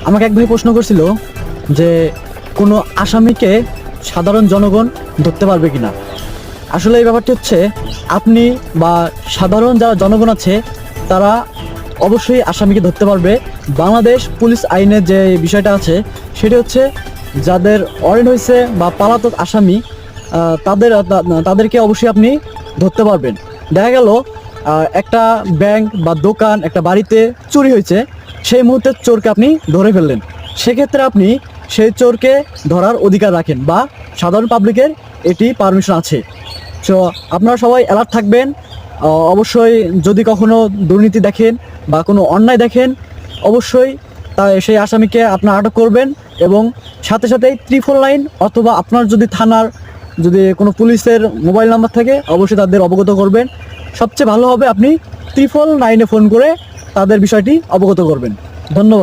আমাকে এক ভাই প্রশ্ন করছিল যে কোনো আসামিকে সাধারণ জনগণ ধরতে পারবে কিনা। আসলে এই ব্যাপারটি হচ্ছে, আপনি বা সাধারণ যারা জনগণ আছে তারা অবশ্যই আসামিকে ধরতে পারবে। বাংলাদেশ পুলিশ আইনের যে বিষয়টা আছে সেটি হচ্ছে, যাদের ওয়ারেন্ট হয়েছে বা পলাতক আসামি তাদেরকে অবশ্যই আপনি ধরতে পারবেন। দেখা গেল একটা ব্যাংক বা দোকান, একটা বাড়িতে চুরি হয়েছে, সেই মুহূর্তে চোরকে আপনি ধরে ফেললেন, সেক্ষেত্রে আপনি সেই চোরকে ধরার অধিকার রাখেন বা সাধারণ পাবলিকের এটি পারমিশন আছে। সো আপনারা সবাই অ্যালার্ট থাকবেন। অবশ্যই যদি কখনো দুর্নীতি দেখেন বা কোনো অন্যায় দেখেন, অবশ্যই সেই আসামিকে আপনারা আটক করবেন এবং সাথে সাথেই 999 অথবা আপনার যদি থানার যদি কোনো পুলিশের মোবাইল নাম্বার থাকে অবশ্যই তাদের অবগত করবেন। সবচেয়ে ভালো হবে আপনি 999-এ ফোন করে তাদের বিষয়টি অবগত করবেন। ধন্যবাদ।